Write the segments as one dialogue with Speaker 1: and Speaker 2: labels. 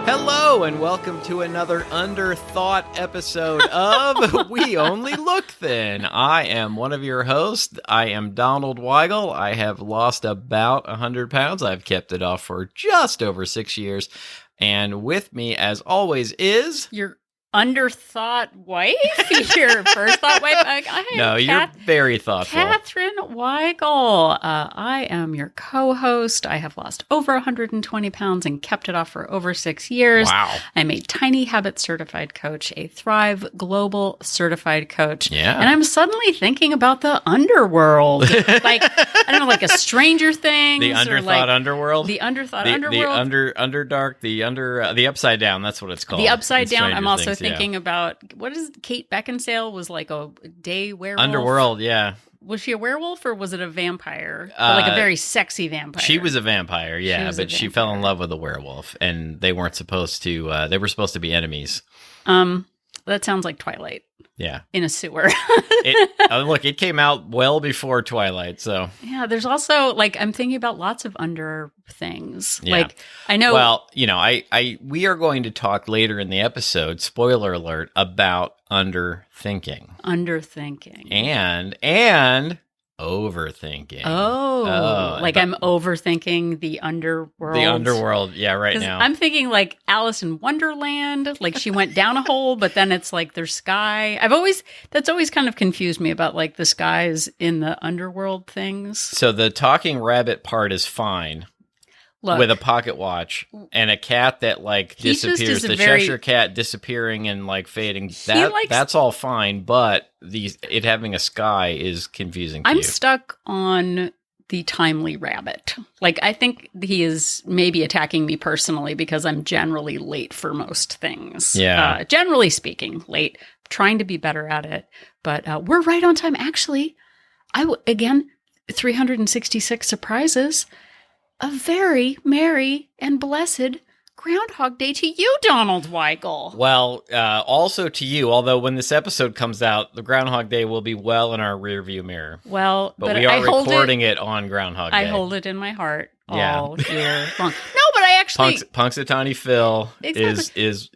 Speaker 1: Hello, and welcome to another Underthought episode of We Only Look Thin. I am one of your hosts. I am Donald Weigel. I have lost about 100 pounds. I've kept it off for just over 6 years. And with me, as always, is...
Speaker 2: Your underthought wife? Your first thought wife?
Speaker 1: You're very thoughtful.
Speaker 2: Catherine Weigel. I am your co-host. I have lost over 120 pounds and kept it off for over 6 years.
Speaker 1: Wow.
Speaker 2: I'm a Tiny Habit certified coach, a Thrive Global certified coach.
Speaker 1: Yeah.
Speaker 2: And I'm suddenly thinking about the underworld. Like, I don't know, like a Stranger Things.
Speaker 1: The underthought underworld?
Speaker 2: The underthought underworld.
Speaker 1: The underdark, the upside down, that's what it's called.
Speaker 2: The upside down. I'm also
Speaker 1: Things,
Speaker 2: thinking about, what is Kate Beckinsale was like a day werewolf?
Speaker 1: Underworld, yeah.
Speaker 2: Was she a werewolf or was it a vampire? Or like a very sexy vampire?
Speaker 1: She was a vampire, yeah, but she fell in love with a werewolf, and they weren't supposed to, they were supposed to be enemies.
Speaker 2: That sounds like Twilight.
Speaker 1: Yeah.
Speaker 2: In a sewer.
Speaker 1: Look, it came out well before Twilight, so.
Speaker 2: Yeah, there's also, like, I'm thinking about lots of under things.
Speaker 1: Yeah.
Speaker 2: Like, I know.
Speaker 1: Well, we are going to talk later in the episode, spoiler alert, about underthinking.
Speaker 2: Underthinking.
Speaker 1: And overthinking.
Speaker 2: Oh, like I'm overthinking the underworld.
Speaker 1: The underworld, yeah, right now.
Speaker 2: I'm thinking like Alice in Wonderland, like she went down a hole, but then it's like there's sky. That's always kind of confused me about like the skies in the underworld things.
Speaker 1: So the talking rabbit part is fine.
Speaker 2: Look,
Speaker 1: with a pocket watch and a cat that like disappears, the Cheshire cat disappearing and like fading. That's all fine, but it having a sky is confusing to you.
Speaker 2: I'm stuck on the timely rabbit. Like, I think he is maybe attacking me personally because I'm generally late for most things.
Speaker 1: Yeah.
Speaker 2: Generally speaking, late. Trying to be better at it, but we're right on time. Actually, again, 366 surprises. A very merry and blessed Groundhog Day to you, Donald Weigel.
Speaker 1: Well, also to you, although when this episode comes out, the Groundhog Day will be well in our rearview mirror.
Speaker 2: Well,
Speaker 1: but we are recording it on Groundhog Day.
Speaker 2: I hold it in my heart all year long. No, but I actually...
Speaker 1: Punxsutawney Phil is.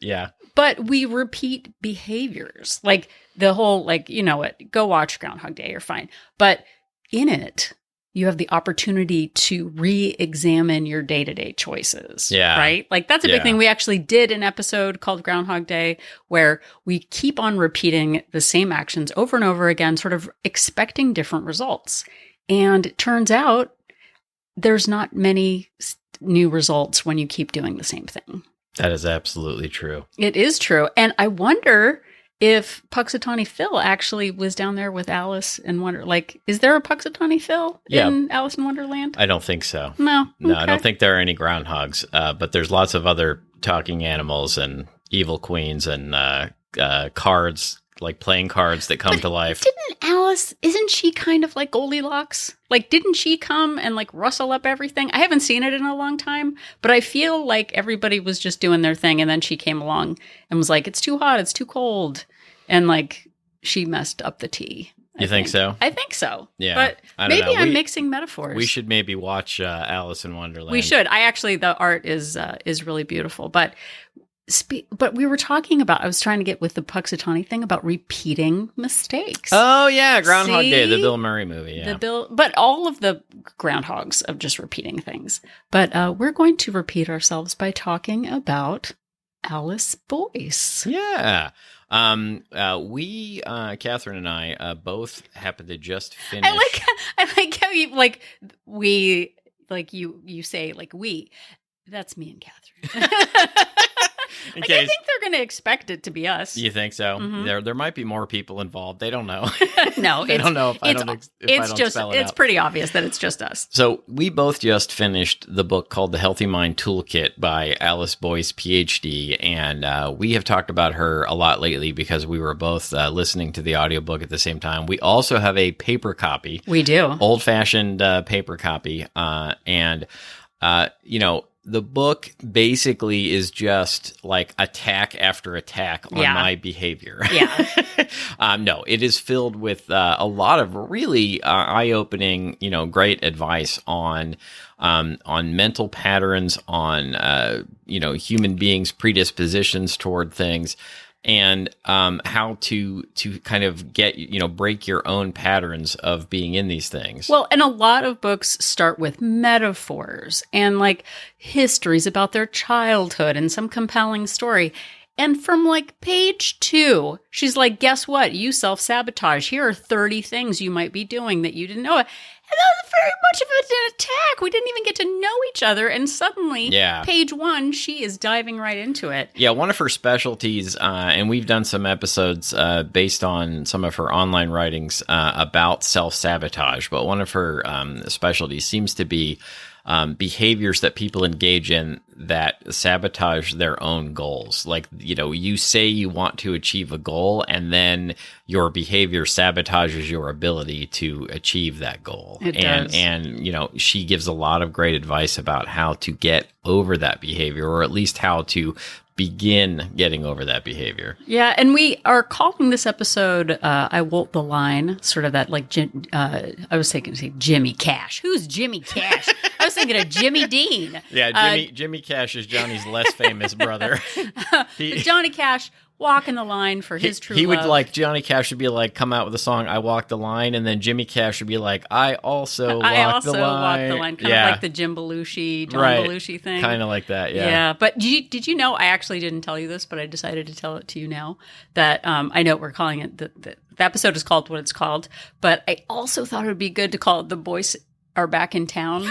Speaker 2: But we repeat behaviors. Like, the whole, like, you know what, go watch Groundhog Day, you're fine. But in it... you have the opportunity to re-examine your day-to-day choices.
Speaker 1: Yeah.
Speaker 2: Right? Like, that's a big thing. We actually did an episode called Groundhog Day where we keep on repeating the same actions over and over again, sort of expecting different results. And it turns out there's not many new results when you keep doing the same thing.
Speaker 1: That is absolutely true.
Speaker 2: It is true. And I wonder... if Punxsutawney Phil actually was down there with Alice in Wonder, like, is there a Punxsutawney Phil in Alice in Wonderland?
Speaker 1: I don't think so.
Speaker 2: No,
Speaker 1: okay. I don't think there are any groundhogs. But there's lots of other talking animals and evil queens and cards, like playing cards that come to life.
Speaker 2: Isn't she kind of like Goldilocks? Like, didn't she come and like rustle up everything? I haven't seen it in a long time, but I feel like everybody was just doing their thing. And then she came along and was like, it's too hot, it's too cold. And like, she messed up the tea.
Speaker 1: You think so?
Speaker 2: I think so.
Speaker 1: Yeah.
Speaker 2: But maybe I'm mixing metaphors.
Speaker 1: We should maybe watch Alice in Wonderland.
Speaker 2: We should. The art is really beautiful. But we were talking about, I was trying to get with the Punxsutawney thing about repeating mistakes.
Speaker 1: Oh, yeah. Groundhog Day, the Bill Murray movie. Yeah.
Speaker 2: But all of the groundhogs of just repeating things. But we're going to repeat ourselves by talking about Alice Boyce.
Speaker 1: Yeah. We, Catherine and I, both happen to just finish.
Speaker 2: I like how you, like, we, like, you say, like, we. That's me and Catherine. I think they're going to expect it to be us.
Speaker 1: You think so?
Speaker 2: Mm-hmm.
Speaker 1: There might be more people involved. They don't know.
Speaker 2: No,
Speaker 1: they don't know if I don't spell it out.
Speaker 2: It's pretty obvious that it's just us.
Speaker 1: So we both just finished the book called The Healthy Mind Toolkit by Alice Boyce, PhD, and we have talked about her a lot lately because we were both listening to the audiobook at the same time. We also have a paper copy.
Speaker 2: We do.
Speaker 1: Old-fashioned paper copy, and the book basically is just like attack after attack on my behavior.
Speaker 2: Yeah.
Speaker 1: No, it is filled with a lot of really eye-opening, great advice on mental patterns, on human beings' predispositions toward things, and how to kind of get break your own patterns of being in these things.
Speaker 2: Well, and a lot of books start with metaphors and like histories about their childhood and some compelling story. And from like page 2, she's like, guess what? You self-sabotage. Here are 30 things you might be doing that you didn't know. And that was very much of an attack. We didn't even get to know each other. And suddenly, page 1, she is diving right into it.
Speaker 1: Yeah, one of her specialties, and we've done some episodes based on some of her online writings about self-sabotage, but one of her specialties seems to be behaviors that people engage in that sabotage their own goals. Like, you say you want to achieve a goal, and then your behavior sabotages your ability to achieve that goal.
Speaker 2: It does.
Speaker 1: And she gives a lot of great advice about how to get over that behavior, or at least how to begin getting over that behavior.
Speaker 2: Yeah, and we are calling this episode I WOLT the Line, sort of that like, I was thinking to say Jimmy Cash. Who's Jimmy Cash? I was thinking of Jimmy Dean.
Speaker 1: Yeah, Jimmy Cash is Johnny's less famous brother.
Speaker 2: But Johnny Cash walking the line for his true love.
Speaker 1: He would Johnny Cash would be like, come out with a song, I Walk the Line, and then Jimmy Cash would be like, I also walk the line.
Speaker 2: Kind of like the John Belushi thing.
Speaker 1: Kind of like that, yeah.
Speaker 2: Yeah, but did you know, I actually didn't tell you this, but I decided to tell it to you now, that I know we're calling it, the episode is called what it's called, but I also thought it would be good to call it The Boys Are Back in Town.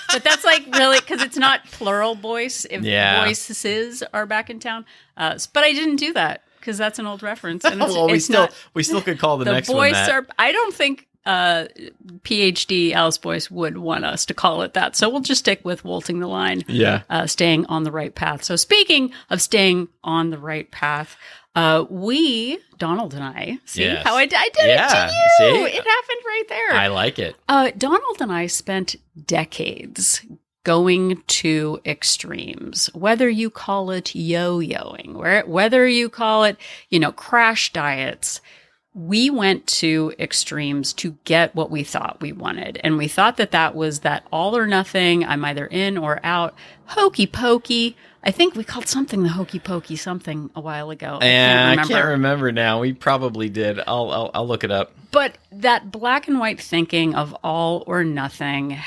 Speaker 2: But that's like really, because it's not plural boys, if voices are back in town. But I didn't do that because that's an old reference. And
Speaker 1: well, we still could call the next one that.
Speaker 2: I don't think PhD Alice Boyce would want us to call it that. So we'll just stick with WOLTing the Line.
Speaker 1: Yeah.
Speaker 2: Staying on the right path. So speaking of staying on the right path, Donald and I, how I did it to you. See? It happened right there.
Speaker 1: I like it.
Speaker 2: Donald and I spent decades going to extremes, whether you call it yo-yoing, whether you call it, crash diets. We went to extremes to get what we thought we wanted. And we thought that was that all or nothing, I'm either in or out, hokey pokey. I think we called something the hokey pokey something a while ago.
Speaker 1: I can't remember now. We probably did. I'll look it up.
Speaker 2: But that black and white thinking of all or nothing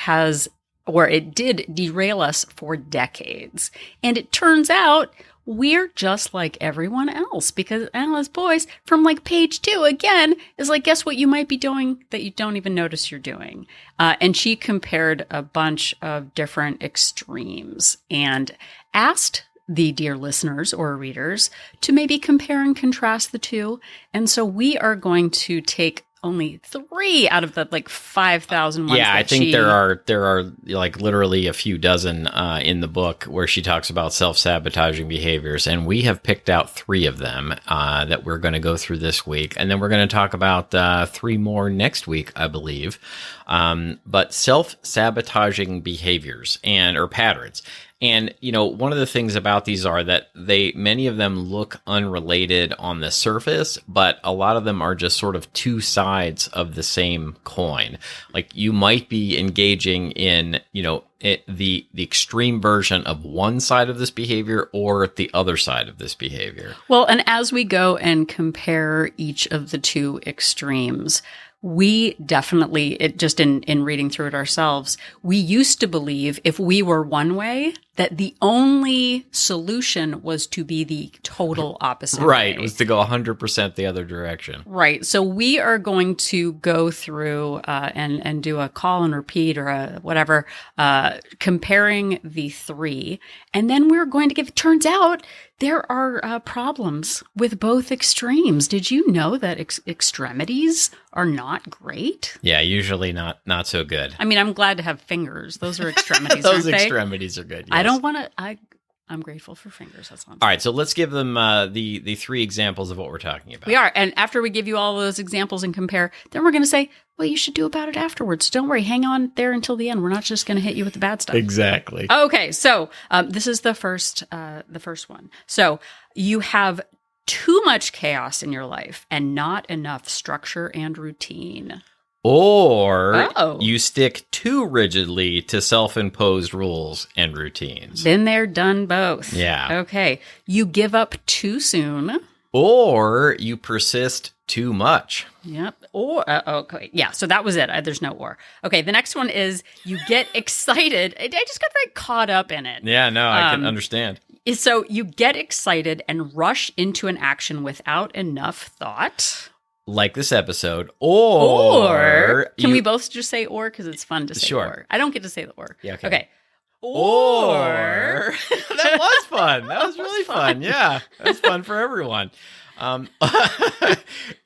Speaker 2: it did derail us for decades. And it turns out we're just like everyone else, because Alice Boyce from like page 2 again is like, guess what you might be doing that you don't even notice you're doing. And she compared a bunch of different extremes and asked the dear listeners or readers to maybe compare and contrast the two. And so we are going to take only 3 out of the like 5,000 ones.
Speaker 1: Yeah, I think there are like literally a few dozen in the book where she talks about self-sabotaging behaviors, and we have picked out 3 of them that we're going to go through this week, and then we're going to talk about 3 more next week, I believe. But self-sabotaging behaviors or patterns. And, one of the things about these are that many of them look unrelated on the surface, but a lot of them are just sort of 2 sides of the same coin. Like you might be engaging in, the extreme version of one side of this behavior or the other side of this behavior.
Speaker 2: Well, and as we go and compare each of the 2 extremes, we definitely, just in reading through it ourselves, we used to believe if we were one way, that the only solution was to be the total opposite
Speaker 1: Right.
Speaker 2: way.
Speaker 1: It was to go 100% the other direction.
Speaker 2: Right. So we are going to go through and do a call and repeat or a whatever, comparing the 3. And then we're going to turns out there are problems with both extremes. Did you know that extremities are not great?
Speaker 1: Yeah, usually not so good.
Speaker 2: I mean, I'm glad to have fingers. Those are extremities,
Speaker 1: Those
Speaker 2: aren't they?
Speaker 1: extremities are good. Yes.
Speaker 2: I don't want to. I'm grateful for fingers. That's all.
Speaker 1: All right, so let's give them the 3 examples of what we're talking about.
Speaker 2: We are. And after we give you all those examples and compare, then we're going to say, well, you should do about it afterwards. Don't worry. Hang on there until the end. We're not just going to hit you with the bad stuff.
Speaker 1: Exactly.
Speaker 2: Okay. So this is the first one. So you have too much chaos in your life and not enough structure and routine.
Speaker 1: Or you stick too rigidly to self-imposed rules and routines.
Speaker 2: Been there, done both.
Speaker 1: Yeah.
Speaker 2: Okay. You give up too soon.
Speaker 1: Or you persist too much.
Speaker 2: Yep. Or, okay. Yeah. So that was it. There's no or. Okay. The next one is you get excited. I just got very caught up in it.
Speaker 1: Yeah, no, I can understand.
Speaker 2: So you get excited and rush into an action without enough thought.
Speaker 1: Like this episode, or
Speaker 2: can we both just say or because it's fun to say or? I don't get to say the or.
Speaker 1: Yeah,
Speaker 2: okay.
Speaker 1: Or that was fun. That was really fun. Yeah, that's fun for everyone.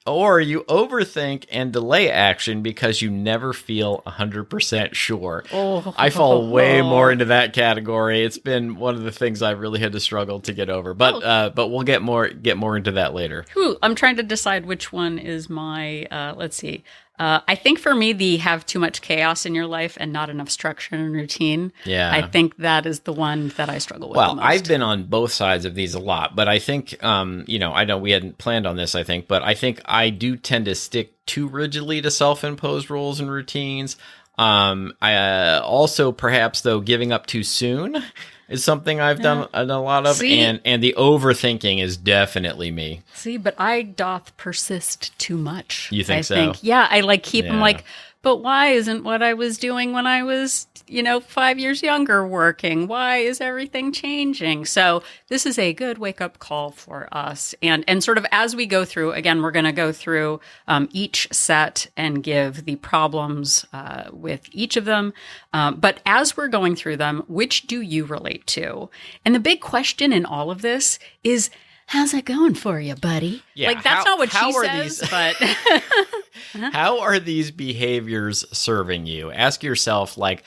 Speaker 1: Or you overthink and delay action because you never feel 100% sure. I fall way more into that category. It's been one of the things I've really had to struggle to get over. But we'll get more into that later.
Speaker 2: I'm trying to decide which one is my. Let's see. I think for me, the have too much chaos in your life and not enough structure and routine.
Speaker 1: Yeah.
Speaker 2: I think that is the one that I struggle with.
Speaker 1: Well,
Speaker 2: the most.
Speaker 1: I've been on both sides of these a lot, but I think, I know we hadn't planned on this, I think, but I think I do tend to stick too rigidly to self-imposed rules and routines. I also perhaps though giving up too soon is something I've done a lot of.
Speaker 2: See?
Speaker 1: And the overthinking is definitely me.
Speaker 2: See, but I doth persist too much.
Speaker 1: You think so?
Speaker 2: Yeah, I keep them but why isn't what I was doing when I was, 5 years younger working? Why is everything changing? So this is a good wake-up call for us. And sort of as we go through, again, we're going to go through each set and give the problems with each of them. But as we're going through them, which do you relate to? And the big question in all of this is, how's it going for you, buddy?
Speaker 1: Yeah,
Speaker 2: that's not what she says, but...
Speaker 1: How are these behaviors serving you? Ask yourself, I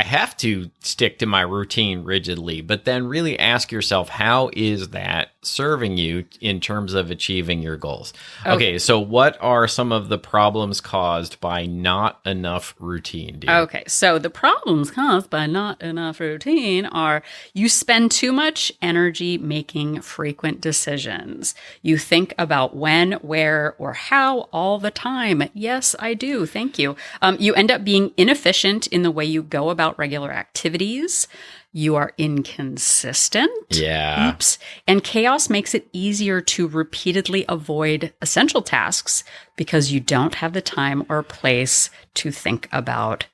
Speaker 1: have to stick to my routine rigidly, but then really ask yourself, how is that serving you in terms of achieving your goals? Okay, so what are some of the problems caused by not enough routine, dear?
Speaker 2: Okay, so the problems caused by not enough routine are you spend too much energy making frequent decisions. You think about when, where, or how all the time. Yes, I do. Thank you. You end up being inefficient in the way you go about regular activities. You are inconsistent.
Speaker 1: Yeah.
Speaker 2: Oops. And chaos makes it easier to repeatedly avoid essential tasks because you don't have the time or place to think about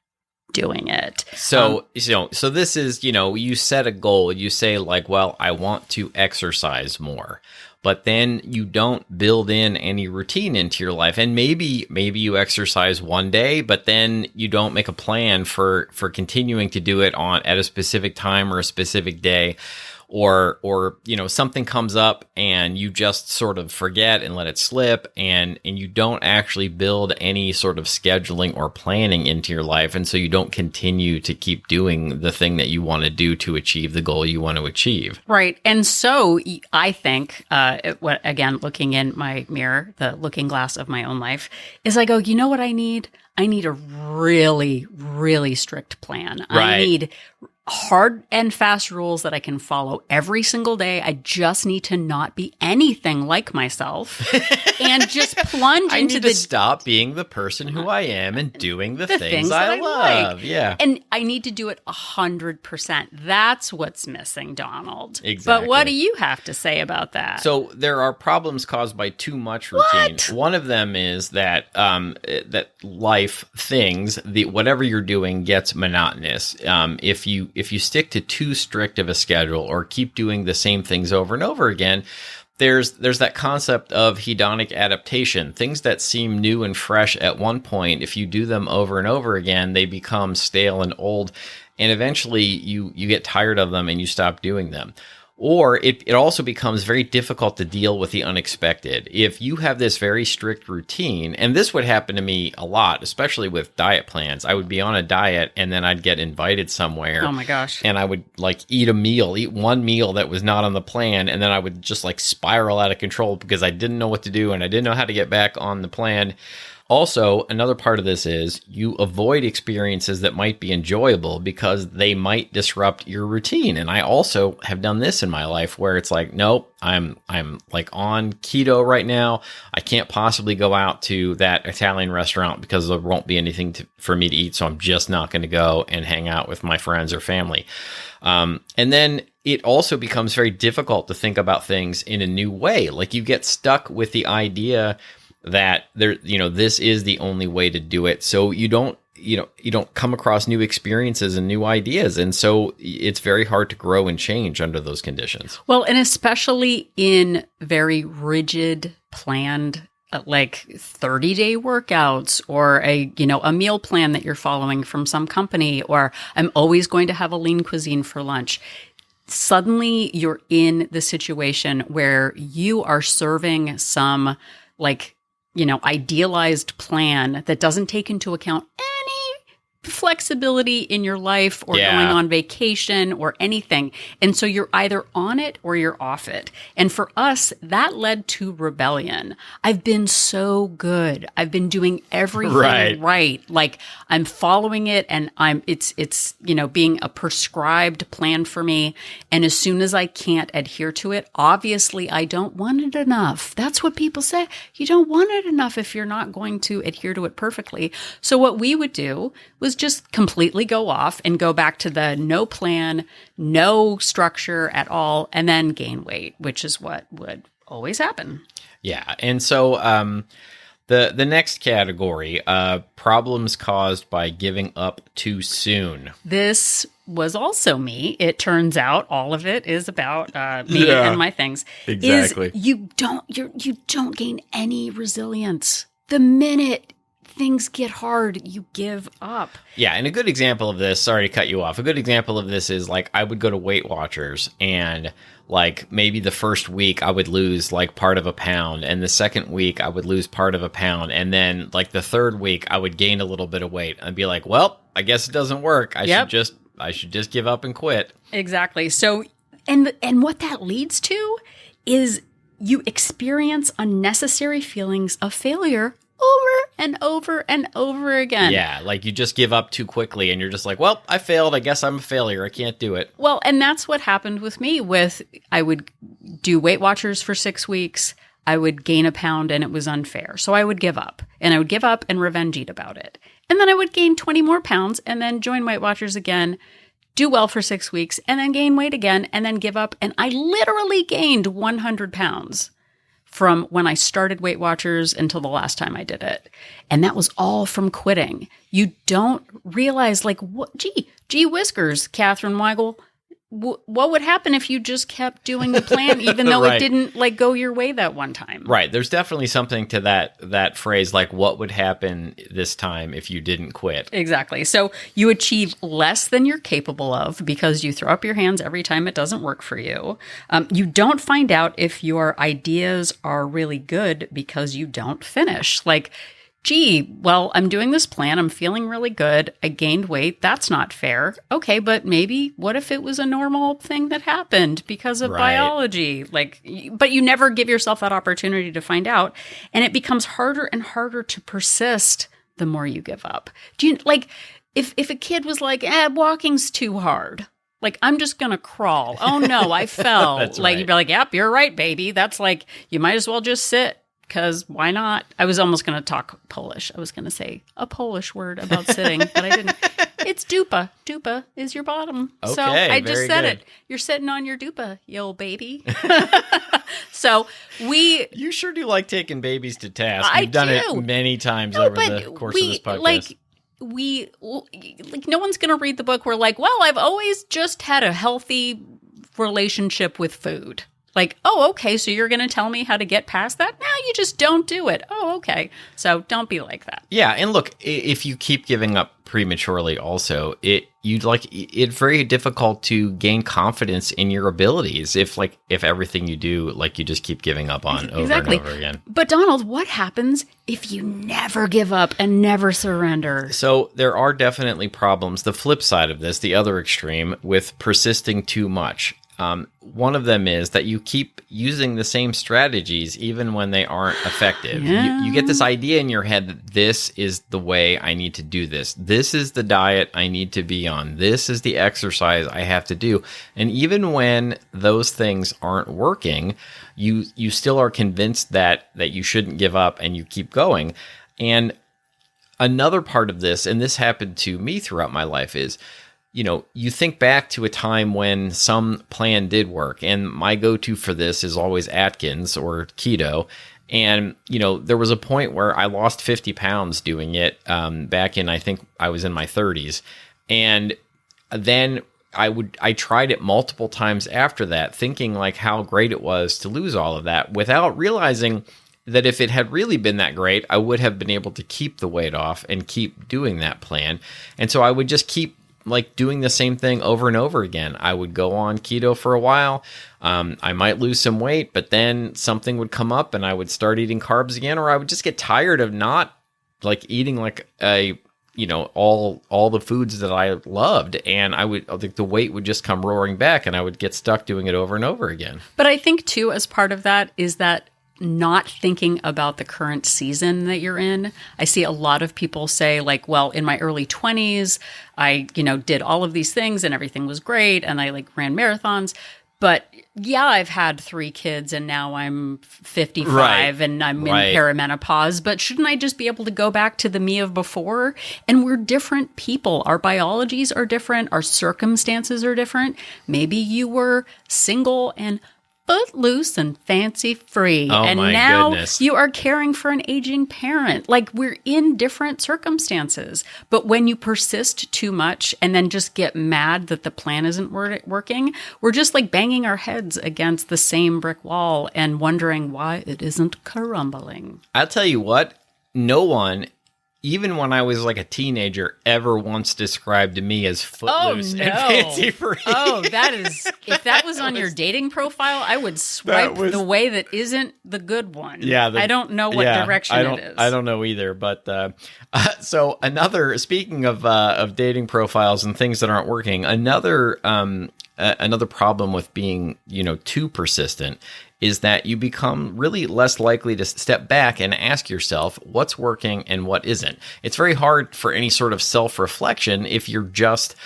Speaker 2: doing it.
Speaker 1: So this is, you set a goal. You say I want to exercise more. But then you don't build in any routine into your life. And maybe you exercise one day, but then you don't make a plan for continuing to do it at a specific time or a specific day. Or something comes up and you just sort of forget and let it slip and you don't actually build any sort of scheduling or planning into your life. And so you don't continue to keep doing the thing that you want to do to achieve the goal you want to achieve.
Speaker 2: Right. And so I think, again, looking in my mirror, the looking glass of my own life, is I go, you know what I need? I need a really, really strict plan.
Speaker 1: Right.
Speaker 2: I need hard and fast rules that I can follow every single day. I just need to not be anything like myself and just plunge
Speaker 1: I
Speaker 2: into
Speaker 1: need to stop being the person who I am and doing the things I love.
Speaker 2: Like.
Speaker 1: Yeah.
Speaker 2: And I need to do it 100%. That's what's missing, Donald.
Speaker 1: Exactly.
Speaker 2: But what do you have to say about that?
Speaker 1: So there are problems caused by too much routine.
Speaker 2: What?
Speaker 1: One of them is that that life things, whatever you're doing gets monotonous. If you stick to too strict of a schedule or keep doing the same things over and over again, there's that concept of hedonic adaptation. Things that seem new and fresh at one point, if you do them over and over again, they become stale and old, and eventually you get tired of them and you stop doing them. Or it also becomes very difficult to deal with the unexpected. If you have this very strict routine, and this would happen to me a lot, especially with diet plans. I would be on a diet and then I'd get invited somewhere.
Speaker 2: Oh my gosh.
Speaker 1: And I would like eat one meal that was not on the plan. And then I would just like spiral out of control because I didn't know what to do and I didn't know how to get back on the plan. Also, another part of this is you avoid experiences that might be enjoyable because they might disrupt your routine. And I also have done this in my life where it's like, nope, I'm like on keto right now. I can't possibly go out to that Italian restaurant because there won't be anything for me to eat. So I'm just not going to go and hang out with my friends or family. And then it also becomes very difficult to think about things in a new way. Like you get stuck with the idea that this is the only way to do it. So you don't come across new experiences and new ideas. And so it's very hard to grow and change under those conditions.
Speaker 2: Well, and especially in very rigid, planned, like 30-day workouts or a meal plan that you're following from some company, or I'm always going to have a lean cuisine for lunch. Suddenly you're in the situation where you are serving some idealized plan that doesn't take into account any flexibility in your life or going on vacation or anything. And so you're either on it or you're off it. And for us, that led to rebellion. I've been so good. I've been doing everything right. Like I'm following it and it's being a prescribed plan for me. And as soon as I can't adhere to it, obviously I don't want it enough. That's what people say. You don't want it enough if you're not going to adhere to it perfectly. So what we would do was just completely go off and go back to the no plan, no structure at all, and then gain weight, which is what would always happen.
Speaker 1: Yeah. And so the next category, problems caused by giving up too soon.
Speaker 2: This was also me. It turns out all of it is about me and my things.
Speaker 1: Exactly.
Speaker 2: You don't gain any resilience. The minute things get hard, you give up.
Speaker 1: Yeah, and a good example of this, sorry to cut you off, a good example of this is like I would go to Weight Watchers and like maybe the first week I would lose like part of a pound, and the second week I would lose part of a pound, and then like the third week I would gain a little bit of weight. I'd be like, well, I guess it doesn't work. I should just give up and quit.
Speaker 2: Exactly. So and what that leads to is you experience unnecessary feelings of failure over and over and over again.
Speaker 1: Yeah, like you just give up too quickly and you're just like, well, I failed. I guess I'm a failure. I can't do it.
Speaker 2: Well, and that's what happened with me I would do Weight Watchers for 6 weeks. I would gain a pound and it was unfair. So I would give up. And I would give up and revenge eat about it. And then I would gain 20 more pounds and then join Weight Watchers again, do well for 6 weeks, and then gain weight again and then give up. And I literally gained 100 pounds. From when I started Weight Watchers until the last time I did it. And that was all from quitting. You don't realize like, gee whiskers, Catherine Weigel, what would happen if you just kept doing the plan, even though it didn't like go your way that one time?
Speaker 1: Right. There's definitely something to that phrase, like what would happen this time if you didn't quit?
Speaker 2: Exactly. So you achieve less than you're capable of because you throw up your hands every time it doesn't work for you. You don't find out if your ideas are really good because you don't finish. Like, gee, well, I'm doing this plan. I'm feeling really good. I gained weight. That's not fair. Okay, but maybe what if it was a normal thing that happened because of biology? Like, but you never give yourself that opportunity to find out. And it becomes harder and harder to persist the more you give up. Do you like if a kid was like, walking's too hard. Like, I'm just going to crawl. Oh no, I fell. Like, you'd be like, yep, you're right, baby. That's like, you might as well just sit. Because why not? I was almost going to talk Polish. I was going to say a Polish word about sitting, but I didn't. It's dupa. Dupa is your bottom. Okay, so I just said it. You're sitting on your dupa, you old baby. So
Speaker 1: You sure do like taking babies to task. You've done it many times over the course of this podcast.
Speaker 2: No one's going to read the book. We're like, well, I've always just had a healthy relationship with food. Like, oh, okay, so you're going to tell me how to get past that? No, you just don't do it. Oh, okay. So don't be like that.
Speaker 1: Yeah, and look, if you keep giving up prematurely also, it's very difficult to gain confidence in your abilities if everything you do, like, you just keep giving up on over and over again.
Speaker 2: But Donald, what happens if you never give up and never surrender?
Speaker 1: So there are definitely problems. The flip side of this, the other extreme, with persisting too much. One of them is that you keep using the same strategies even when they aren't effective.
Speaker 2: Yeah.
Speaker 1: You get this idea in your head that this is the way I need to do this. This is the diet I need to be on. This is the exercise I have to do. And even when those things aren't working, you still are convinced that you shouldn't give up, and you keep going. And another part of this, and this happened to me throughout my life, is you think back to a time when some plan did work, and my go-to for this is always Atkins or keto. And, there was a point where I lost 50 pounds doing it back in, I think I was in my 30s. And then I tried it multiple times after that, thinking like how great it was to lose all of that, without realizing that if it had really been that great, I would have been able to keep the weight off and keep doing that plan. And so I would just keep doing the same thing over and over again. I would go on keto for a while. I might lose some weight, but then something would come up and I would start eating carbs again, or I would just get tired of not eating all the foods that I loved, and the weight would just come roaring back, and I would get stuck doing it over and over again.
Speaker 2: But I think too, as part of that is that not thinking about the current season that you're in. I see a lot of people say well, in my early 20s, I, did all of these things and everything was great. And I ran marathons, but yeah, I've had 3 kids and now I'm 55 and I'm in perimenopause, but shouldn't I just be able to go back to the me of before? And we're different people. Our biologies are different. Our circumstances are different. Maybe you were single and footloose and fancy free.
Speaker 1: Oh,
Speaker 2: and
Speaker 1: my
Speaker 2: now
Speaker 1: goodness.
Speaker 2: You are caring for an aging parent. We're in different circumstances. But when you persist too much and then just get mad that the plan isn't working, we're just banging our heads against the same brick wall and wondering why it isn't crumbling.
Speaker 1: I'll tell you what, no one, even when I was a teenager, ever once described me as footloose and fancy free.
Speaker 2: Oh, if that was on your dating profile, I would swipe the way that isn't the good one.
Speaker 1: Yeah,
Speaker 2: I don't know what direction it is.
Speaker 1: I don't know either. But so speaking of dating profiles and things that aren't working, another problem with being too persistent is that you become really less likely to step back and ask yourself what's working and what isn't. It's very hard for any sort of self-reflection if you're just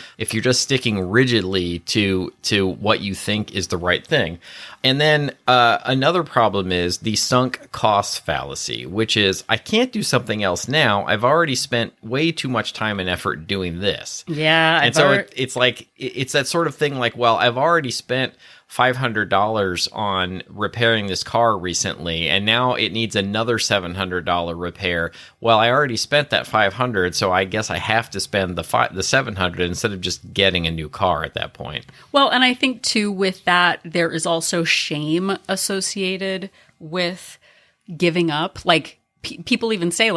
Speaker 1: sticking rigidly to what you think is the right thing. And then another problem is the sunk cost fallacy, which is I can't do something else now. I've already spent way too much time and effort doing this.
Speaker 2: Yeah.
Speaker 1: And it's that sort of thing well, I've already spent $500 on repairing this car recently, and now it needs another $700 repair. Well, I already spent that $500, so I guess I have to spend the $700 instead of just getting a new car at that point.
Speaker 2: Well, and I think too with that, there is also shame associated with giving up. People even say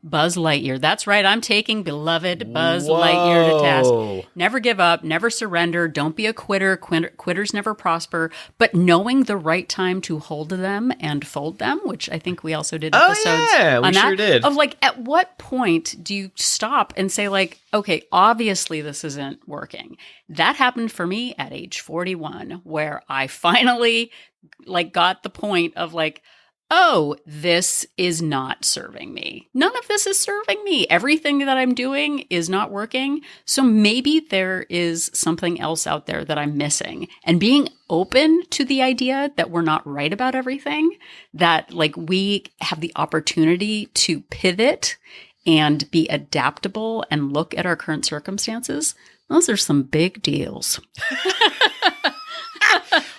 Speaker 2: Buzz Lightyear. That's right. I'm taking beloved Buzz Lightyear to task. Never give up. Never surrender. Don't be a quitter. Quitters never prosper. But knowing the right time to hold them and fold them, which I think we also did episodes on that. Sure did. Of at what point do you stop and say okay, obviously this isn't working. That happened for me at age 41, where I finally got the point of oh, this is not serving me. None of this is serving me. Everything that I'm doing is not working. So maybe there is something else out there that I'm missing. And being open to the idea that we're not right about everything, that we have the opportunity to pivot and be adaptable and look at our current circumstances, those are some big deals.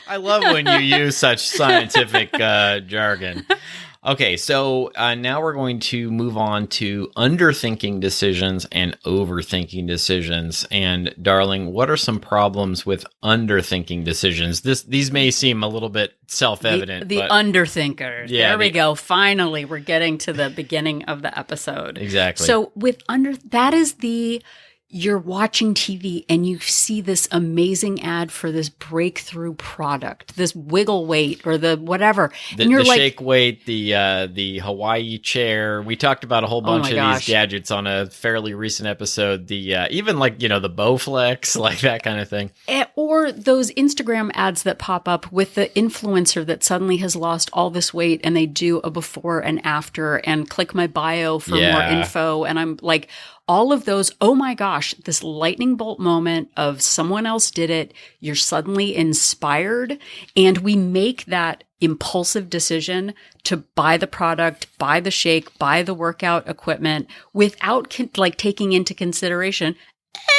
Speaker 1: I love when you use such scientific jargon. Okay, so now we're going to move on to underthinking decisions and overthinking decisions. And darling, what are some problems with underthinking decisions? These may seem a little bit self-evident.
Speaker 2: The underthinkers.
Speaker 1: Yeah,
Speaker 2: there we go. Finally, we're getting to the beginning of the episode.
Speaker 1: Exactly.
Speaker 2: So that is you're watching TV and you see this amazing ad for this breakthrough product, this wiggle weight or the whatever.
Speaker 1: And you're the shake weight, the Hawaii chair. We talked about a whole bunch of these gadgets on a fairly recent episode. The even the Bowflex, like that kind of thing.
Speaker 2: Or those Instagram ads that pop up with the influencer that suddenly has lost all this weight and they do a before and after and click my bio for more info. And I'm like, all of those, oh my gosh, this lightning bolt moment of someone else did it. You're suddenly inspired. And we make that impulsive decision to buy the product, buy the shake, buy the workout equipment without taking into consideration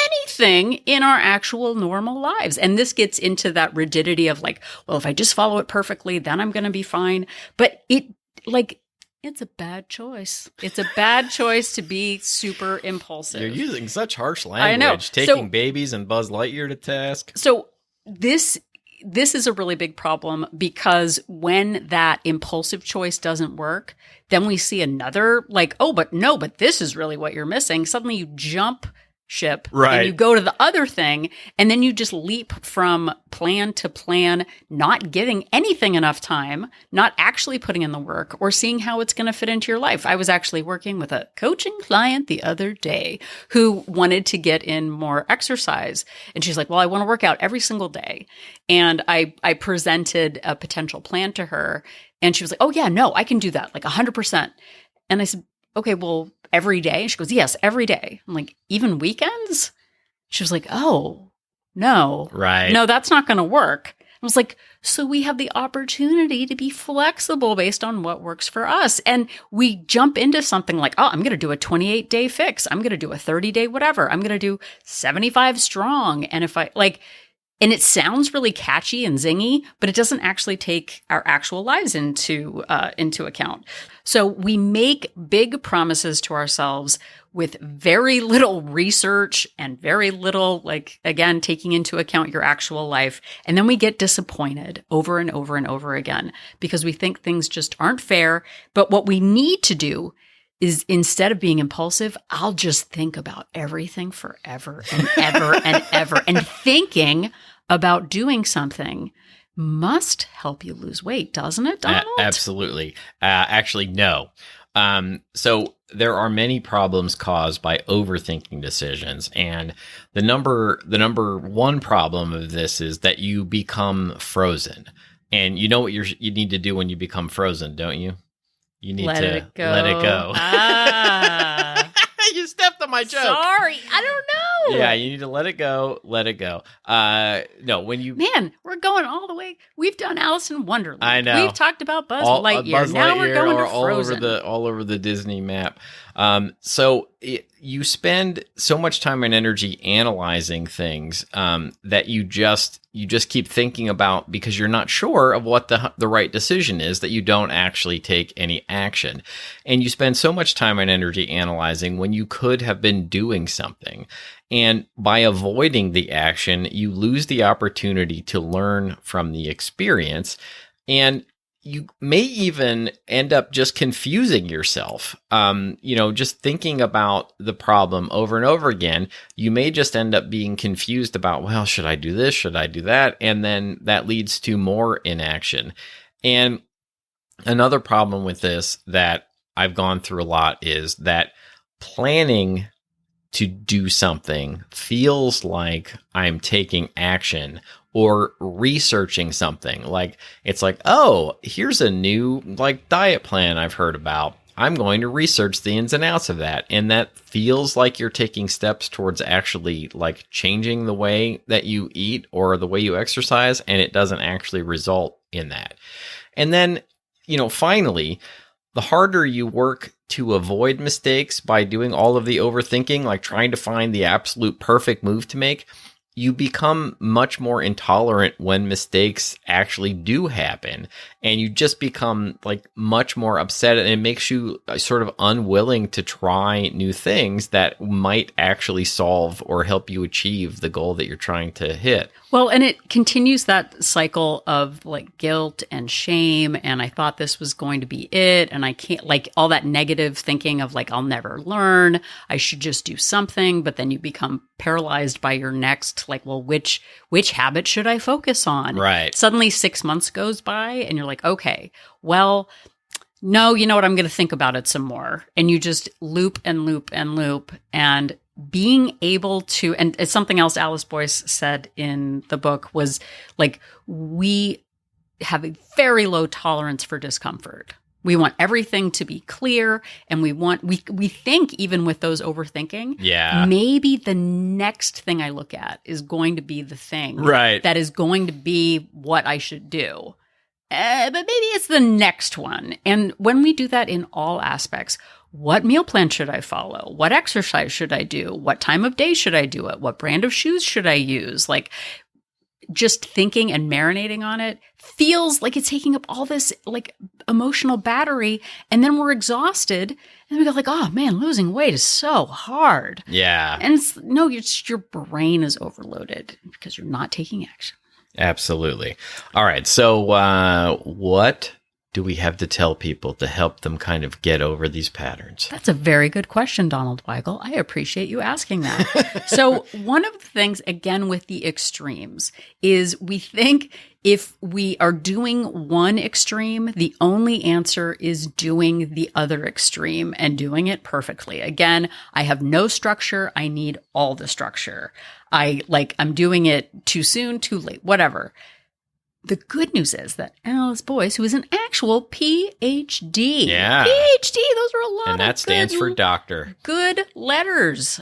Speaker 2: anything in our actual normal lives. And this gets into that rigidity of well, if I just follow it perfectly, then I'm going to be fine. But it's a bad choice. It's a bad choice to be super impulsive.
Speaker 1: You're using such harsh language.
Speaker 2: I know.
Speaker 1: Taking babies and Buzz Lightyear to task.
Speaker 2: So this is a really big problem because when that impulsive choice doesn't work, then we see another but this is really what you're missing. Suddenly you jump ship and you go to the other thing and then you just leap from plan to plan, not giving anything enough time, not actually putting in the work or seeing how it's going to fit into your life. I was actually working with a coaching client the other day who wanted to get in more exercise. And she's like, well, I want to work out every single day. And I presented a potential plan to her and she was like, oh yeah, no, I can do that 100%. And I said, okay, well, every day? And she goes, yes, every day. I'm like, even weekends? She was like, oh, no.
Speaker 1: Right.
Speaker 2: No, that's not going to work. I was like, so we have the opportunity to be flexible based on what works for us. And we jump into something like, oh, I'm going to do a 28-day fix. I'm going to do a 30-day whatever. I'm going to do 75 strong. And if and it sounds really catchy and zingy, but it doesn't actually take our actual lives into account. So we make big promises to ourselves with very little research and very little, again, taking into account your actual life. And then we get disappointed over and over and over again because we think things just aren't fair. But what we need to do is instead of being impulsive, I'll just think about everything forever and ever and ever. And thinking about doing something must help you lose weight, doesn't it, Donald?
Speaker 1: Absolutely. Actually, no. So there are many problems caused by overthinking decisions. And the number one problem of this is that you become frozen. And you know what you need to do when you become frozen, don't you? You need to let it go. You stepped on my joke.
Speaker 2: Sorry, I don't know.
Speaker 1: Yeah, you need to let it go. Let it go. No, when you
Speaker 2: we're going all the way. We've done Alice in Wonderland.
Speaker 1: I know.
Speaker 2: We've talked about Buzz Lightyear. Now we're going to Frozen.
Speaker 1: All over the Disney map. So you spend so much time and energy analyzing things that you just keep thinking about because you're not sure of what the right decision is, that you don't actually take any action. And you spend so much time and energy analyzing when you could have been doing something. And by avoiding the action, you lose the opportunity to learn from the experience. And you may even end up just confusing yourself. Just thinking about the problem over and over again, you may just end up being confused about, well, should I do this? Should I do that? And then that leads to more inaction. And another problem with this that I've gone through a lot is that planning to do something feels like I'm taking action or researching something. It's like, oh, here's a new diet plan I've heard about. I'm going to research the ins and outs of that. And that feels like you're taking steps towards actually changing the way that you eat or the way you exercise. And it doesn't actually result in that. And then, finally, the harder you work to avoid mistakes by doing all of the overthinking, trying to find the absolute perfect move to make, you become much more intolerant when mistakes actually do happen, and you just become like much more upset, and it makes you sort of unwilling to try new things that might actually solve or help you achieve the goal that you're trying to hit.
Speaker 2: Well, and it continues that cycle of like guilt and shame. And I thought this was going to be it. And I can't, like, all that negative thinking of like, I'll never learn. I should just do something. But then you become paralyzed by your next, like, well, which habit should I focus on?
Speaker 1: Right.
Speaker 2: Suddenly 6 months goes by and you're like, okay, well, no, you know what? I'm going to think about it some more. And you just loop and loop and loop. And being able to, and it's something else Alice Boyce said in the book was like, we have a very low tolerance for discomfort. We want everything to be clear, and we think, even with those overthinking, maybe the next thing I look at is going to be the thing that is going to be what I should do. But maybe it's the next one. And when we do that in all aspects, what meal plan should I follow? What exercise should I do? What time of day should I do it? What brand of shoes should I use? Like, just thinking and marinating on it feels like it's taking up all this like emotional battery. And then we're exhausted and we go like, oh man, losing weight is so hard.
Speaker 1: Yeah.
Speaker 2: And it's your brain is overloaded because you're not taking action.
Speaker 1: Absolutely. All right. So what do we have to tell people to help them kind of get over these patterns?
Speaker 2: That's a very good question, Donald Weigel. I appreciate you asking that. So one of the things, again, with the extremes is we think if we are doing one extreme, the only answer is doing the other extreme and doing it perfectly. Again, I have no structure. I need all the structure. I'm doing it too soon, too late, whatever. The good news is that Alice Boyce, who is an actual PhD, PhD, those are a lot,
Speaker 1: and that stands for doctor.
Speaker 2: Good letters.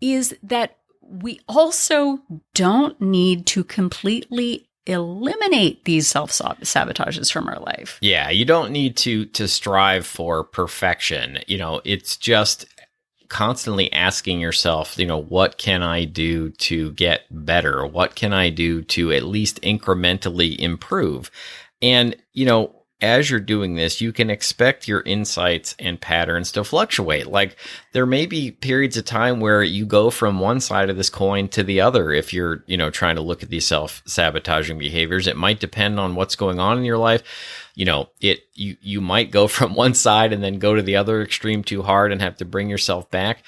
Speaker 2: Is that we also don't need to completely eliminate these self-sabotages from our life.
Speaker 1: Yeah, you don't need to strive for perfection. It's just constantly asking yourself, what can I do to get better? What can I do to at least incrementally improve? And, as you're doing this, you can expect your insights and patterns to fluctuate. Like, there may be periods of time where you go from one side of this coin to the other. If you're, trying to look at these self-sabotaging behaviors, it might depend on what's going on in your life. You might go from one side and then go to the other extreme too hard and have to bring yourself back.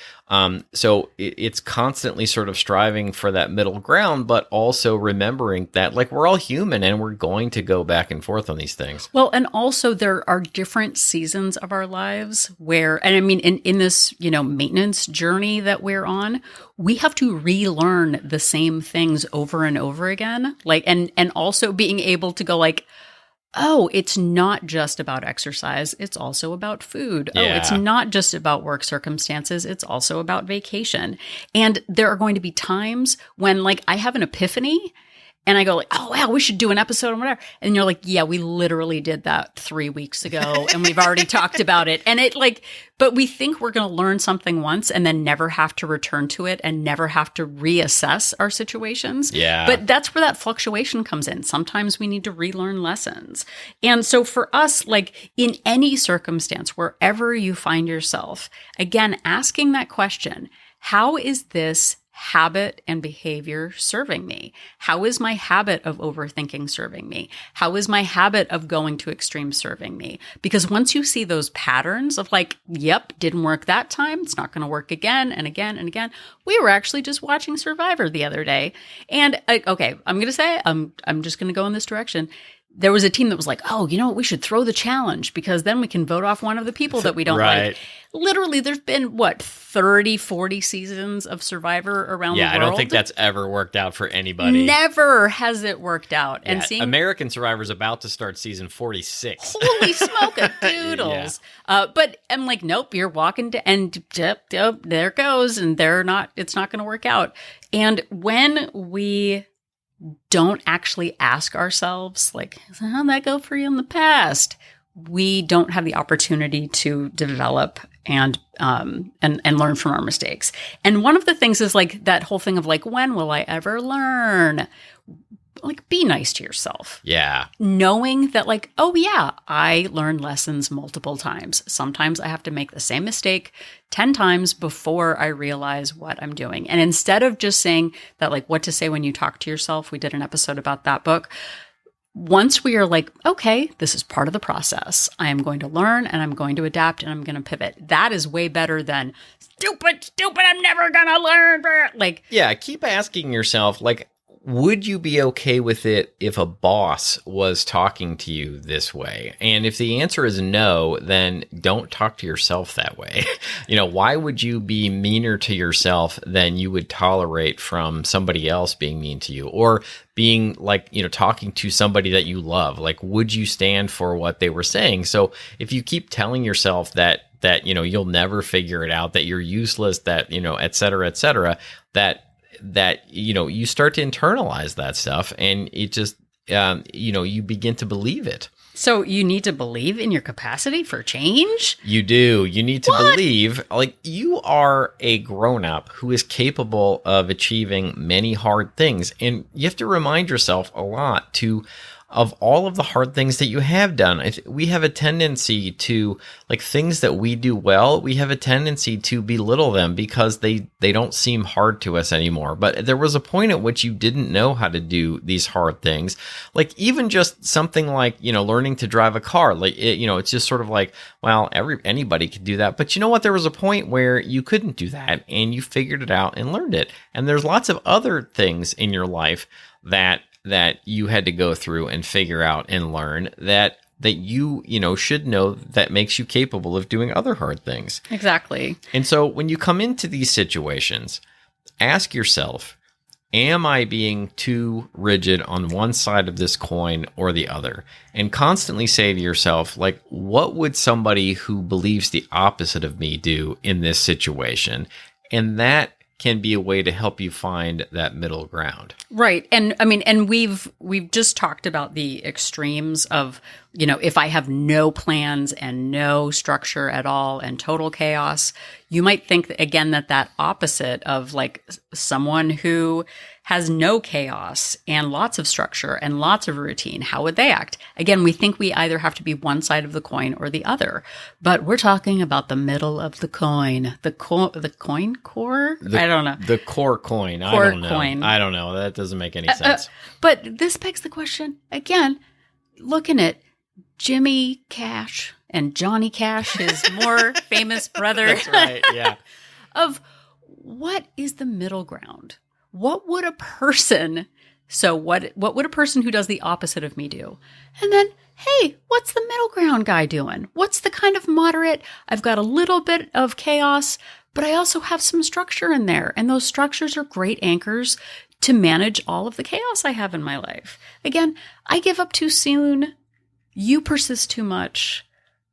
Speaker 1: So it's constantly sort of striving for that middle ground, but also remembering that like we're all human and we're going to go back and forth on these things.
Speaker 2: Well, and also there are different seasons of our lives where, and I mean, in this, maintenance journey that we're on, we have to relearn the same things over and over again. Like, and also being able to go like, oh, it's not just about exercise. It's also about food.
Speaker 1: Yeah.
Speaker 2: Oh, it's not just about work circumstances. It's also about vacation. And there are going to be times when like I have an epiphany and I go like, oh, wow, we should do an episode on whatever. And you're like, yeah, we literally did that 3 weeks ago and we've already talked about it. And it like, but we think we're going to learn something once and then never have to return to it and never have to reassess our situations.
Speaker 1: Yeah.
Speaker 2: But that's where that fluctuation comes in. Sometimes we need to relearn lessons. And so for us, like in any circumstance, wherever you find yourself, again, asking that question, how is this habit and behavior serving me? How is my habit of overthinking serving me? How is my habit of going to extremes serving me? Because once you see those patterns of like, yep, didn't work that time, it's not going to work again and again and again. We were actually just watching Survivor the other day. And okay, I'm going to say, I'm just going to go in this direction. There was a team that was like, oh, you know what? We should throw the challenge because then we can vote off one of the people that we don't like. Literally, there's been, 30, 40 seasons of Survivor around the world?
Speaker 1: Yeah, I don't think that's ever worked out for anybody.
Speaker 2: Never has it worked out.
Speaker 1: Yeah,
Speaker 2: and seeing
Speaker 1: American Survivor's about to start season 46.
Speaker 2: Holy smoke-a-doodles. Yeah. But I'm like, nope, you're walking to, and there it goes. And it's not going to work out. And when we don't actually ask ourselves, like, how'd that go for you in the past? We don't have the opportunity to develop and learn from our mistakes. And one of the things is like that whole thing of like, when will I ever learn? Like, be nice to yourself.
Speaker 1: Yeah.
Speaker 2: Knowing that like, oh yeah, I learn lessons multiple times. Sometimes I have to make the same mistake 10 times before I realize what I'm doing. And instead of just saying that, like, what to say when you talk to yourself, we did an episode about that book. Once we are like, okay, this is part of the process. I am going to learn and I'm going to adapt and I'm going to pivot. That is way better than stupid, I'm never going to learn. Like,
Speaker 1: yeah, keep asking yourself, like, would you be okay with it if a boss was talking to you this way? And if the answer is no, then don't talk to yourself that way. Why would you be meaner to yourself than you would tolerate from somebody else being mean to you? Or being like, talking to somebody that you love? Like, would you stand for what they were saying? So if you keep telling yourself that you'll never figure it out, that you're useless, that, et cetera, that you start to internalize that stuff, and it just you begin to believe it.
Speaker 2: So you need to believe in your capacity for change?
Speaker 1: You do. You need to believe, like, you are a grown-up who is capable of achieving many hard things, and you have to remind yourself a lot of all of the hard things that you have done. We have a tendency to, like, things that we do well, we have a tendency to belittle them because they don't seem hard to us anymore. But there was a point at which you didn't know how to do these hard things. Like, even just something like, learning to drive a car. Like, it's just sort of like, well, anybody could do that. But you know what? There was a point where you couldn't do that, and you figured it out and learned it. And there's lots of other things in your life that you had to go through and figure out and learn that you should know, that makes you capable of doing other hard things.
Speaker 2: Exactly.
Speaker 1: And so when you come into these situations, ask yourself, am I being too rigid on one side of this coin or the other? And constantly say to yourself, like, what would somebody who believes the opposite of me do in this situation? And that can be a way to help you find that middle ground.
Speaker 2: Right. And I mean, and we've just talked about the extremes of, if I have no plans and no structure at all and total chaos, you might think that opposite of like someone who has no chaos and lots of structure and lots of routine, how would they act? Again, we think we either have to be one side of the coin or the other, but we're talking about the middle of the coin, the coin core. I don't know.
Speaker 1: The core coin.
Speaker 2: Core
Speaker 1: coin. I don't know. That doesn't make any sense.
Speaker 2: But this begs the question again, looking at Jimmy Cash and Johnny Cash, his more famous brother.
Speaker 1: That's right. Yeah.
Speaker 2: Of what is the middle ground? What would a person who does the opposite of me do? And then, hey, what's the middle ground guy doing? What's the kind of moderate, I've got a little bit of chaos, but I also have some structure in there. And those structures are great anchors to manage all of the chaos I have in my life. Again, I give up too soon. You persist too much.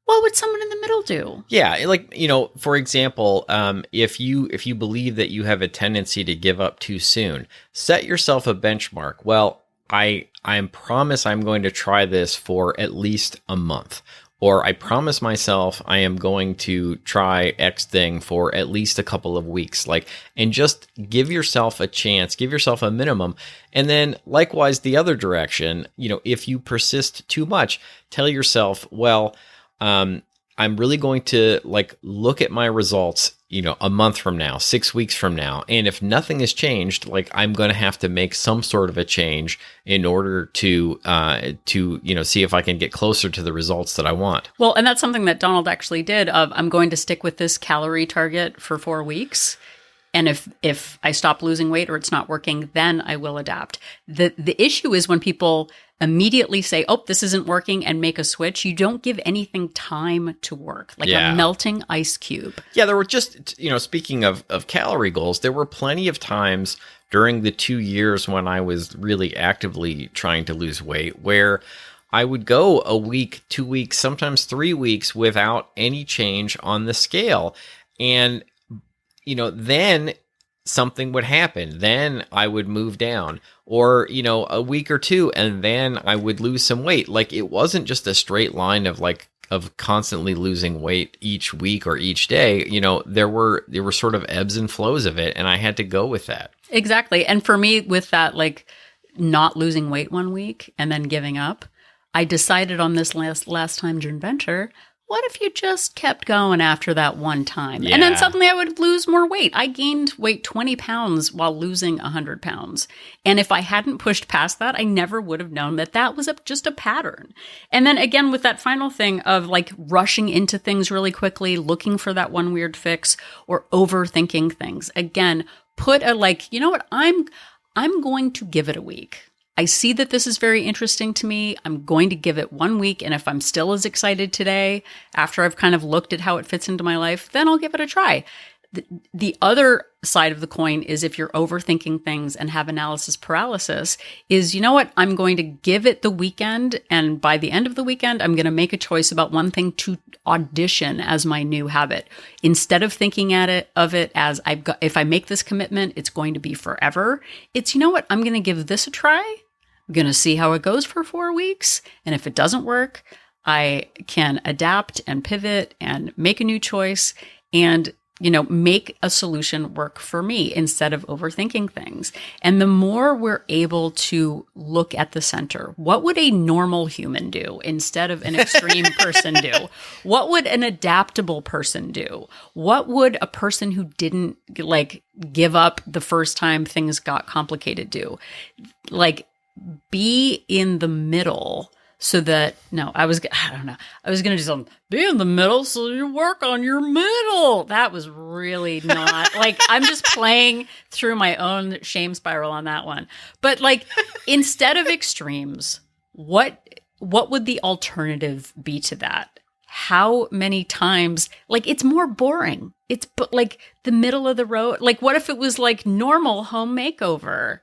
Speaker 2: What would someone in the middle do? Yeah,
Speaker 1: like, for example, if you believe that you have a tendency to give up too soon, set yourself a benchmark. Well, I promise I'm going to try this for at least a month. Or I promise myself I am going to try X thing for at least a couple of weeks. And just give yourself a chance, give yourself a minimum. And then likewise, the other direction, if you persist too much, tell yourself, well, I'm really going to look at my results, a month from now, 6 weeks from now. And if nothing has changed, I'm going to have to make some sort of a change in order to see if I can get closer to the results that I want.
Speaker 2: Well, and that's something that Donald actually did I'm going to stick with this calorie target for 4 weeks. And if I stop losing weight or it's not working, then I will adapt. The issue is when people immediately say, oh, this isn't working and make a switch, you don't give anything time to work, a melting ice cube.
Speaker 1: Yeah, there were just, speaking of calorie goals, there were plenty of times during the 2 years when I was really actively trying to lose weight where I would go a week, 2 weeks, sometimes 3 weeks without any change on the scale. And then something would happen. Then I would move down, or, a week or two, and then I would lose some weight. It wasn't just a straight line of of constantly losing weight each week or each day, there were sort of ebbs and flows of it, and I had to go with that.
Speaker 2: Exactly. And for me, with that, like not losing weight one week and then giving up, I decided on this last time joint venture, what if you just kept going after that one time?
Speaker 1: Yeah.
Speaker 2: And then suddenly I would lose more weight. I gained weight 20 pounds while losing 100 pounds. And if I hadn't pushed past that, I never would have known that that was just a pattern. And then again, with that final thing of like rushing into things really quickly, looking for that one weird fix or overthinking things. Again, put a like, you know what, I'm going to give it a week. I see that this is very interesting to me. I'm going to give it 1 week. And if I'm still as excited today, after I've kind of looked at how it fits into my life, then I'll give it a try. The other side of the coin is if you're overthinking things and have analysis paralysis is, you know what, I'm going to give it the weekend. And by the end of the weekend, I'm going to make a choice about one thing to audition as my new habit. Instead of thinking of it as if I make this commitment, it's going to be forever. It's, you know what, I'm going to give this a try. I'm going to see how it goes for 4 weeks. And if it doesn't work, I can adapt and pivot and make a new choice and, make a solution work for me instead of overthinking things. And the more we're able to look at the center, what would a normal human do instead of an extreme person do? What would an adaptable person do? What would a person who didn't give up the first time things got complicated do? Be in the middle so that, I was going to do something, be in the middle so you work on your middle. That was really not, I'm just playing through my own shame spiral on that one. But instead of extremes, what would the alternative be to that? How many times, it's more boring. It's the middle of the road. What if it was normal home makeover?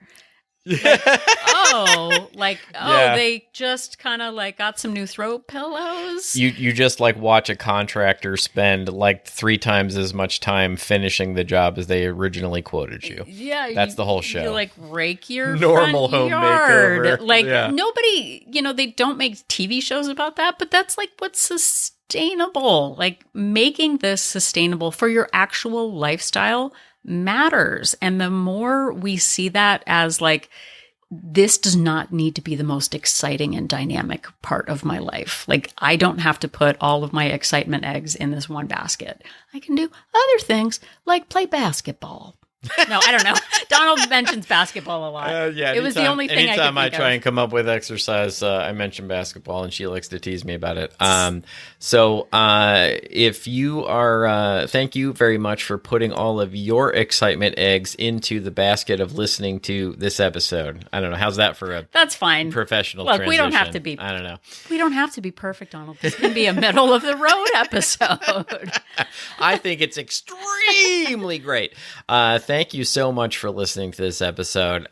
Speaker 2: They just kind of got some new throw pillows.
Speaker 1: You just watch a contractor spend 3 times as much time finishing the job as they originally quoted you.
Speaker 2: Yeah,
Speaker 1: that's the whole show.
Speaker 2: You rake your
Speaker 1: normal
Speaker 2: front
Speaker 1: home
Speaker 2: yard.
Speaker 1: makeover.
Speaker 2: Nobody, they don't make TV shows about that, but that's what's sustainable. Making this sustainable for your actual lifestyle matters. And the more we see that as this does not need to be the most exciting and dynamic part of my life. I don't have to put all of my excitement eggs in this one basket. I can do other things like play basketball. No, I don't know. Donald mentions basketball a lot.
Speaker 1: Yeah,
Speaker 2: it was the only thing
Speaker 1: anytime
Speaker 2: I could think
Speaker 1: try and come up with exercise, I mention basketball, and she likes to tease me about it. If you are, thank you very much for putting all of your excitement eggs into the basket of listening to this episode. I don't know. How's that for a
Speaker 2: That's fine.
Speaker 1: Professional
Speaker 2: Look,
Speaker 1: transition?
Speaker 2: we don't have to be.
Speaker 1: I don't know.
Speaker 2: We don't have to be perfect, Donald. This can be a middle of the road episode.
Speaker 1: I think it's extremely great. Thank you so much for listening to this episode.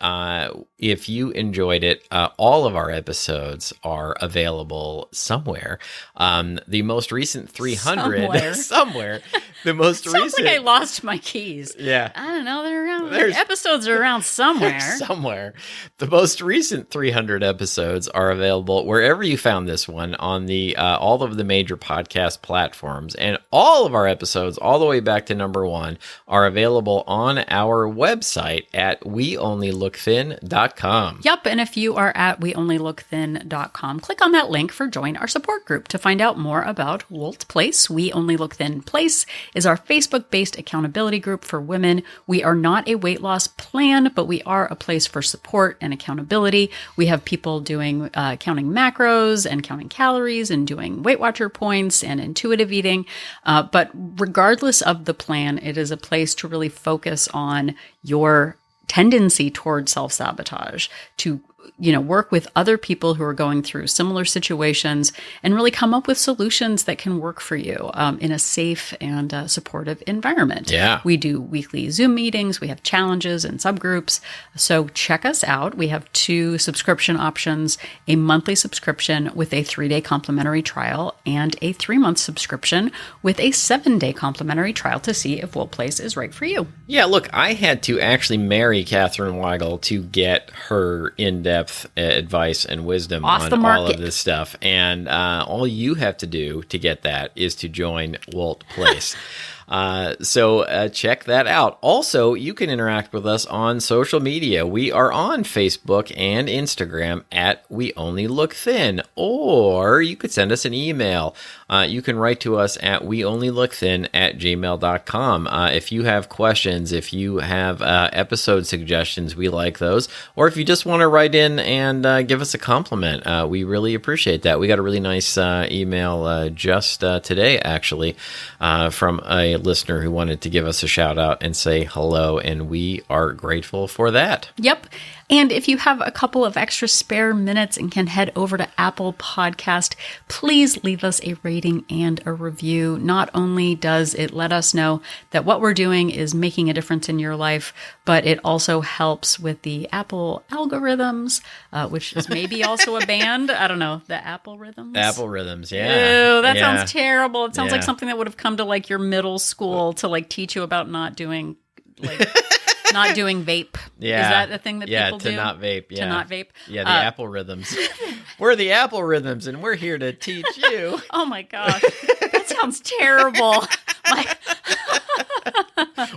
Speaker 1: If you enjoyed it, all of our episodes are available somewhere. The most recent 300 somewhere. The most
Speaker 2: Sounds
Speaker 1: recent.
Speaker 2: Like I lost my keys.
Speaker 1: Yeah.
Speaker 2: I don't know. They're around. Episodes are around somewhere.
Speaker 1: Somewhere. The most recent 300 episodes are available wherever you found this one on the all of the major podcast platforms, and all of our episodes, all the way back to number 1, are available on our website at weonlylookthin.com.
Speaker 2: Yep, and if you are at weonlylookthin.com, click on that link for Join Our Support Group to find out more about WOLT Place. We Only Look Thin Place is our Facebook-based accountability group for women. We are not a weight loss plan, but we are a place for support and accountability. We have people doing counting macros and counting calories and doing Weight Watcher points and intuitive eating. But regardless of the plan, it is a place to really focus on your tendency toward self-sabotage, to work with other people who are going through similar situations and really come up with solutions that can work for you in a safe and supportive environment.
Speaker 1: Yeah.
Speaker 2: We do weekly Zoom meetings. We have challenges and subgroups. So check us out. We have 2 subscription options, a monthly subscription with a 3-day complimentary trial and a 3-month subscription with a 7-day complimentary trial to see if WOLT Place is right for you.
Speaker 1: Yeah, look, I had to actually marry attorney, Catherine Weigel, to get her in-depth advice and wisdom
Speaker 2: Off the
Speaker 1: on
Speaker 2: market.
Speaker 1: all of this stuff. And all you have to do to get that is to join WOLT Place. So check that out. Also, you can interact with us on social media. We are on Facebook and Instagram at We Only Look Thin, or you could send us an email. You can write to us at weonlylookthin@gmail.com. If you have questions, if you have episode suggestions, we like those. Or if you just want to write in and give us a compliment, we really appreciate that. We got a really nice email just today, actually, from a listener who wanted to give us a shout out and say hello, and we are grateful for that.
Speaker 2: Yep. And if you have a couple of extra spare minutes and can head over to Apple Podcast, please leave us a rating and a review. Not only does it let us know that what we're doing is making a difference in your life, but it also helps with the Apple algorithms, which is maybe also a band. I don't know. The Apple Rhythms?
Speaker 1: Apple Rhythms, yeah.
Speaker 2: Ew, that
Speaker 1: Yeah.
Speaker 2: sounds terrible. It sounds
Speaker 1: Yeah.
Speaker 2: like something that would have come to like your middle school to like teach you about not doing like... Not doing vape.
Speaker 1: Yeah.
Speaker 2: Is that a thing that people do?
Speaker 1: To not vape. Yeah.
Speaker 2: To not vape?
Speaker 1: Yeah, the Apple Rhythms. We're the Apple Rhythms, and we're here to teach you.
Speaker 2: Oh my gosh. That sounds terrible.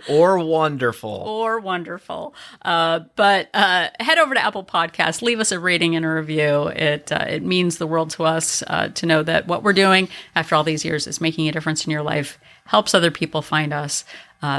Speaker 1: Or wonderful.
Speaker 2: Or wonderful. But head over to Apple Podcasts, leave us a rating and a review. It means the world to us to know that what we're doing after all these years is making a difference in your life, helps other people find us.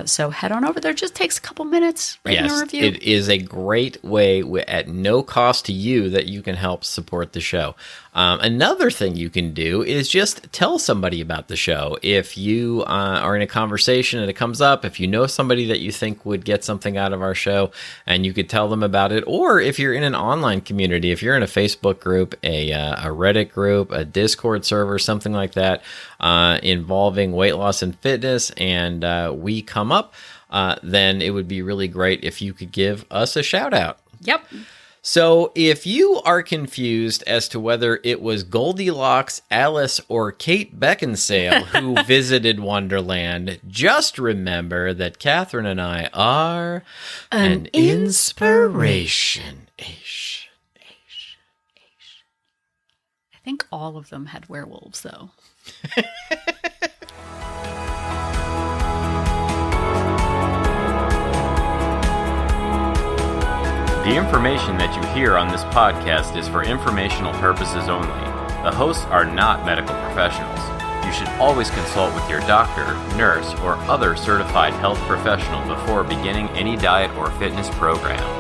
Speaker 2: So head on over there. It just takes a couple minutes. Writing a review.
Speaker 1: It is a great way at no cost to you that you can help support the show. Another thing you can do is just tell somebody about the show. If you are in a conversation and it comes up, if you know somebody that you think would get something out of our show, and you could tell them about it, or if you're in an online community, if you're in a Facebook group, a Reddit group, a Discord server, something like that, involving weight loss and fitness, and we come up, then it would be really great if you could give us a shout out.
Speaker 2: Yep.
Speaker 1: So if you are confused as to whether it was Goldilocks, Alice, or Kate Beckinsale who visited Wonderland, just remember that Catherine and I are an inspiration.
Speaker 2: I think all of them had werewolves, though.
Speaker 3: The information that you hear on this podcast is for informational purposes only. The hosts are not medical professionals. You should always consult with your doctor, nurse, or other certified health professional before beginning any diet or fitness program.